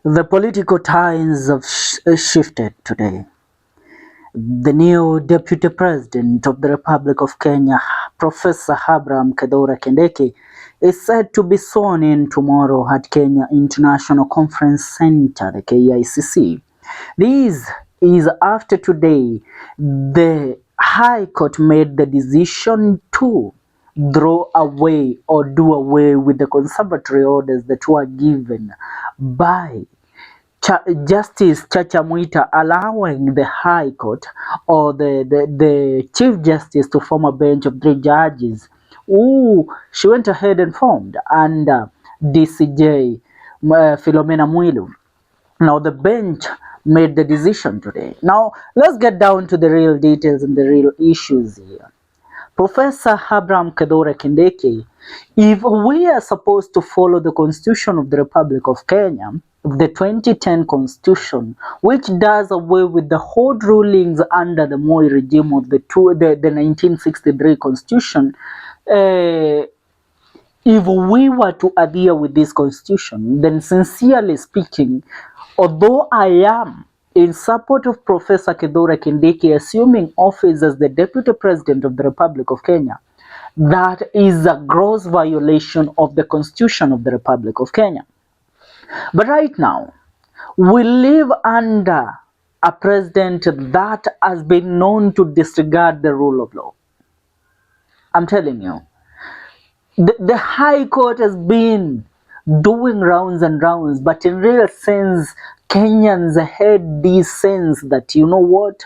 The political tides have shifted today. The new Deputy President of the Republic of Kenya, Professor Abraham Kindiki, is said to be sworn in tomorrow at Kenya International Conference Center, the KICC. This is after today the High Court made the decision to throw away or do away with the conservatory orders that were given by Justice Chacha Mwita, allowing the High Court or the Chief Justice to form a bench of 3 judges who she went ahead and formed under DCJ Philomena Mwilu. Now the bench made the decision today. Now let's get down to the real details and the real issues here. Professor Abraham Kindiki, if we are supposed to follow the Constitution of the Republic of Kenya, the 2010 Constitution, which does away with the old rulings under the Moi regime of the 1963 Constitution, if we were to adhere with this Constitution, then sincerely speaking, although I am in support of Professor Kindiki assuming office as the Deputy President of the Republic of Kenya, that is a gross violation of the Constitution of the Republic of Kenya. But right now, we live under a president that has been known to disregard the rule of law. I'm telling you, the High Court has been doing rounds and rounds, but in real sense, Kenyans had this sense that, you know what,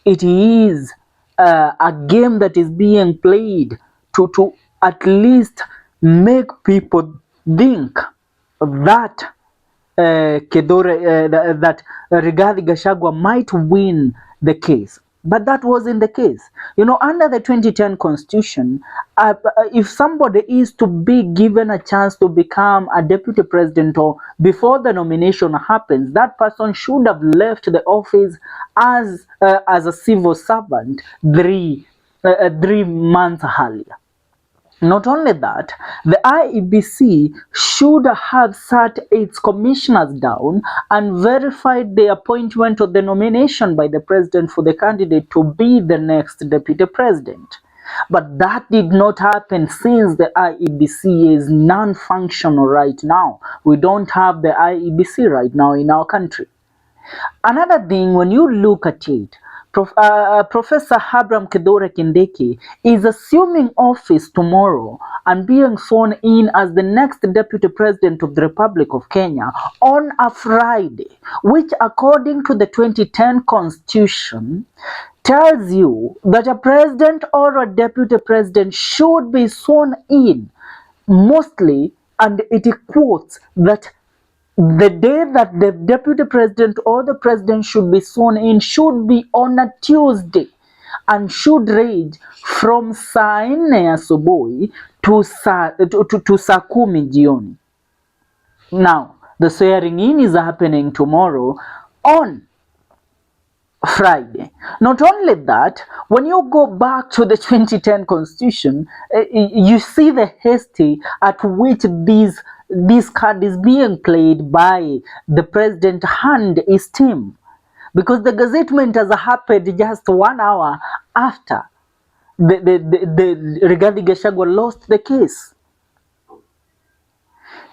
it is a game that is being played to at least make people think that that Rigathi Gachagua might win the case. But that wasn't the case. You know, under the 2010 Constitution, if somebody is to be given a chance to become a deputy president or before the nomination happens, that person should have left the office as a civil servant 3 months earlier. Not only that, the Iebc should have sat its commissioners down and verified the appointment or the nomination by the president for the candidate to be the next deputy president. But that did not happen since the Iebc is non-functional right now. We don't have the Iebc right now in our country. Another thing, when you look at it, Professor Abraham Kindiki is assuming office tomorrow and being sworn in as the next Deputy President of the Republic of Kenya on a Friday, which according to the 2010 Constitution tells you that a president or a deputy president should be sworn in mostly, and it quotes that the day that the deputy president or the president should be sworn in should be on a Tuesday and should range from saa 4 asubuhi to saa 10 jioni. Now, the swearing in is happening tomorrow on Friday. Not only that, when you go back to the 2010 Constitution, you see the haste at which this card is being played by the president and his team, because the Gazettement has happened just 1 hour after the Rigathi Gachagua lost the case.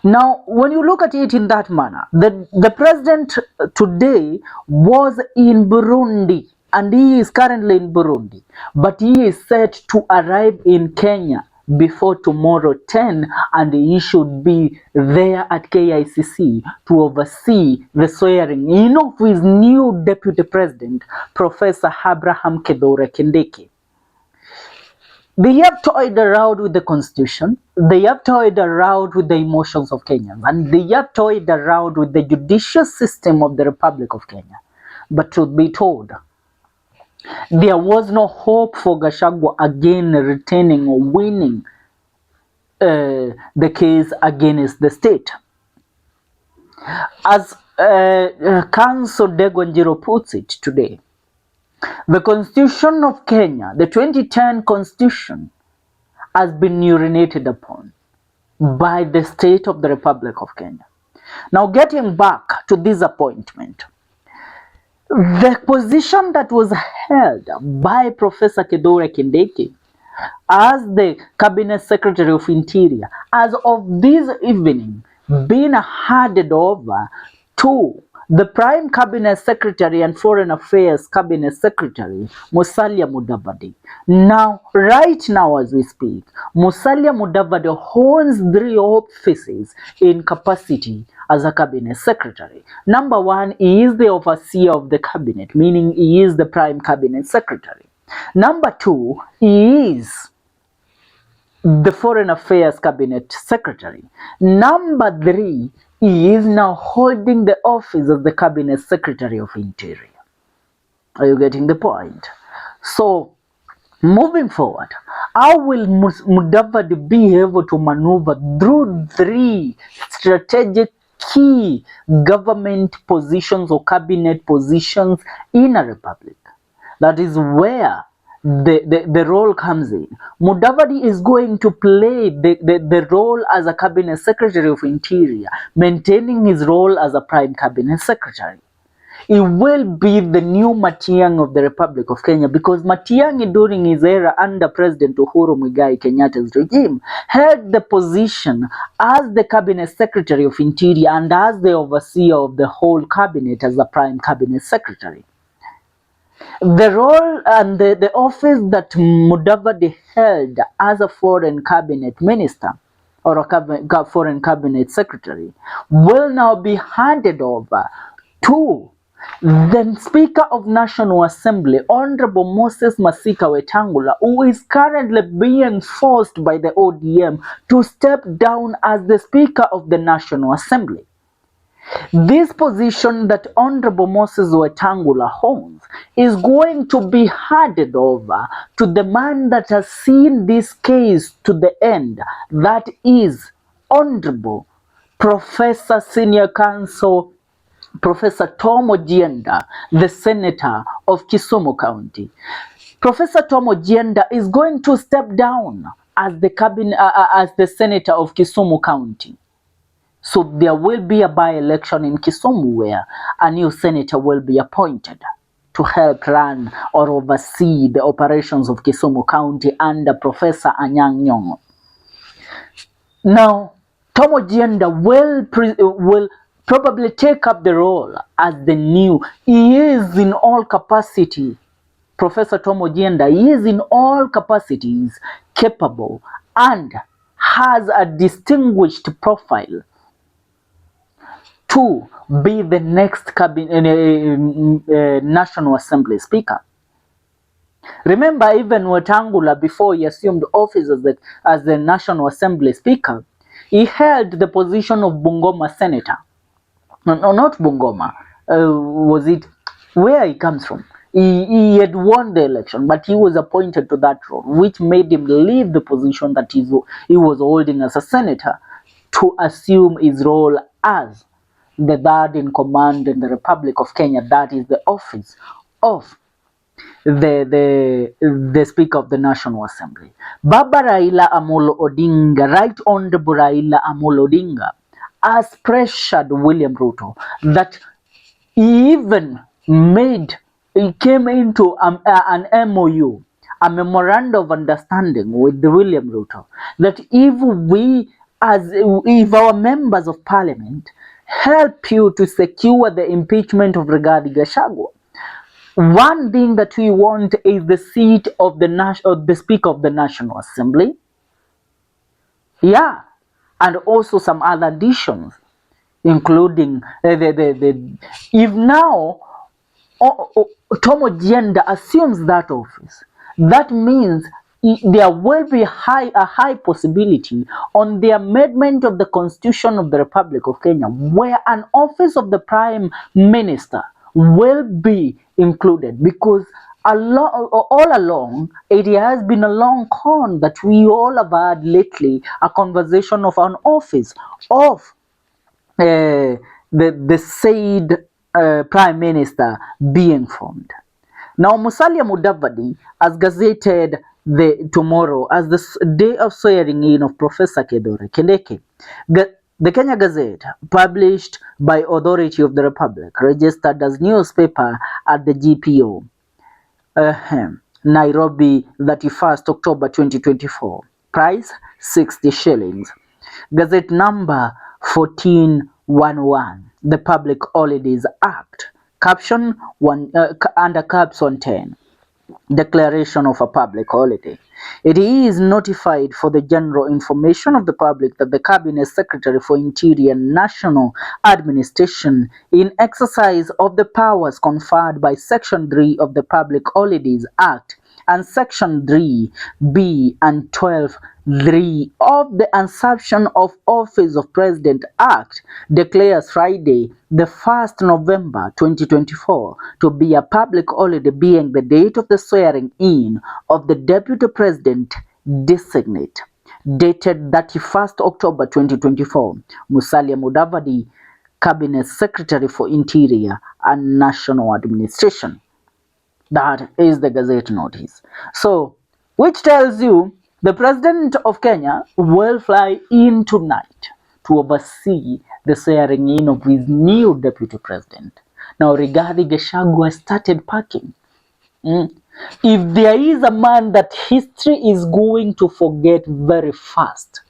Now, when you look at it in that manner, the president today was in Burundi, and he is currently in Burundi, but he is set to arrive in Kenya before tomorrow 10, and he should be there at KICC to oversee the swearing in of his new deputy president, Professor Abraham Kindiki. They have toyed around with the Constitution, they have toyed around with the emotions of Kenyans, and they have toyed around with the judicial system of the Republic of Kenya. But truth be told, there was no hope for Gachagua again retaining or winning the case against the state. As Counsel Degwanjiro puts it today, the Constitution of Kenya, the 2010 Constitution, has been urinated upon by the state of the Republic of Kenya. Now, getting back to this appointment, the position that was held by Professor KITHURE Kindiki as the Cabinet Secretary of Interior, as of this evening, been handed over to the Prime Cabinet Secretary and Foreign Affairs Cabinet Secretary, Musalia Mudavadi. Now, right now as we speak, Musalia Mudavadi holds 3 offices in capacity as a Cabinet Secretary. Number 1, he is the overseer of the Cabinet, meaning he is the Prime Cabinet Secretary. Number 2, he is the Foreign Affairs Cabinet Secretary. Number 3, he is now holding the office of the Cabinet Secretary of Interior. Are you getting the point? So, moving forward, how will Mudavadi be able to maneuver through 3 strategic key government positions or cabinet positions in a republic? That is where the role comes in. Mudavadi is going to play the role as a Cabinet Secretary of Interior, maintaining his role as a Prime Cabinet Secretary. He will be the new Matiang'i of the Republic of Kenya, because Matiang'i during his era under President Uhuru Muigai Kenyatta's regime held the position as the Cabinet Secretary of Interior and as the overseer of the whole cabinet as the Prime Cabinet Secretary. The role and the office that Mudavadi held as a foreign cabinet minister or a foreign cabinet secretary will now be handed over to the Speaker of National Assembly, Honorable Moses Masika Wetangula, who is currently being forced by the ODM to step down as the Speaker of the National Assembly. This position that Honorable Moses Wetangula holds is going to be handed over to the man that has seen this case to the end, that is Honorable Professor Senior Counsel Professor Tom Ojienda, the Senator of Kisumu County. Professor Tom Ojienda is going to step down as the as the Senator of Kisumu County. So there will be a by-election in Kisumu where a new senator will be appointed to help run or oversee the operations of Kisumu County under Professor Anyang' Nyong'o. Now, Tom Ojienda will probably take up the role as the new. He is in all capacity. Professor Tom Ojienda, he is in all capacities capable and has a distinguished profile to be the next National Assembly Speaker. Remember, even Wetangula, before he assumed office as the National Assembly Speaker, he held the position of Bungoma Senator. No, not Bungoma. Was it where he comes from? He had won the election, but he was appointed to that role, which made him leave the position that he was holding as a senator to assume his role as the third in command in the Republic of Kenya. That is the office of the Speaker of the National Assembly. Baba Raila Amolo Odinga, Right Honorable Raila Amolo Odinga, has pressured William Ruto that he even he came into an MOU, a memorandum of understanding with William Ruto, that if our members of parliament help you to secure the impeachment of Rigathi Gachagua, one thing that we want is the seat of the Speaker of the National Assembly. Yeah, and also some other additions, including if now Tom Ojienda assumes that office, that means there will be a high possibility on the amendment of the Constitution of the Republic of Kenya, where an office of the Prime Minister will be included, because all along it has been a long con that we all have had lately, a conversation of an office of the said Prime Minister being formed. Now, Musalia Mudavadi has gazetted tomorrow as the day of swearing in of Professor KITHURE Kindiki. The Kenya Gazette, published by Authority of the Republic, registered as newspaper at the GPO, Nairobi, 31st October 2024. Price 60 shillings. Gazette number 1411, the Public Holidays Act. Caption under caption 10. Declaration of a public holiday. It is notified for the general information of the public that the Cabinet Secretary for Interior and National Administration, in exercise of the powers conferred by Section 3 of the Public Holidays Act and Section 3B and 12(3) of the Assumption of Office of President Act, declares Friday, the 1st November 2024, to be a public holiday, being the date of the swearing in of the Deputy President designate. Dated 31st October 2024, Musalia Mudavadi, Cabinet Secretary for Interior and National Administration. That is the Gazette notice. So, which tells you the President of Kenya will fly in tonight to oversee the swearing in of his new Deputy President. Now, Rigathi Gachagua started packing. If there is a man that history is going to forget very fast,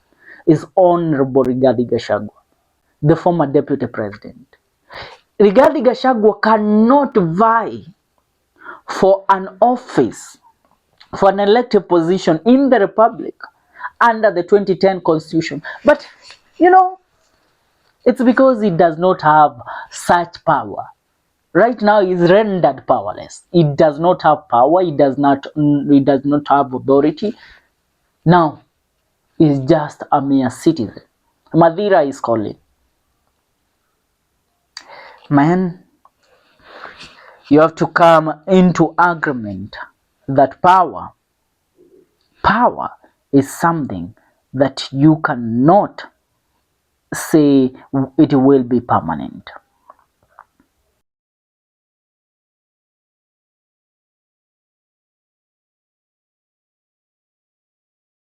is Honorable Rigathi Gachagua, the former Deputy President. Rigathi Gachagua cannot vie for an office, for an elective position in the Republic under the 2010 Constitution. But, it's because he does not have such power. Right now, he is rendered powerless. He does not have power. He does not have authority. Now, he's just a mere citizen. Madhira is calling. Man, you have to come into agreement that power is something that you cannot say it will be permanent.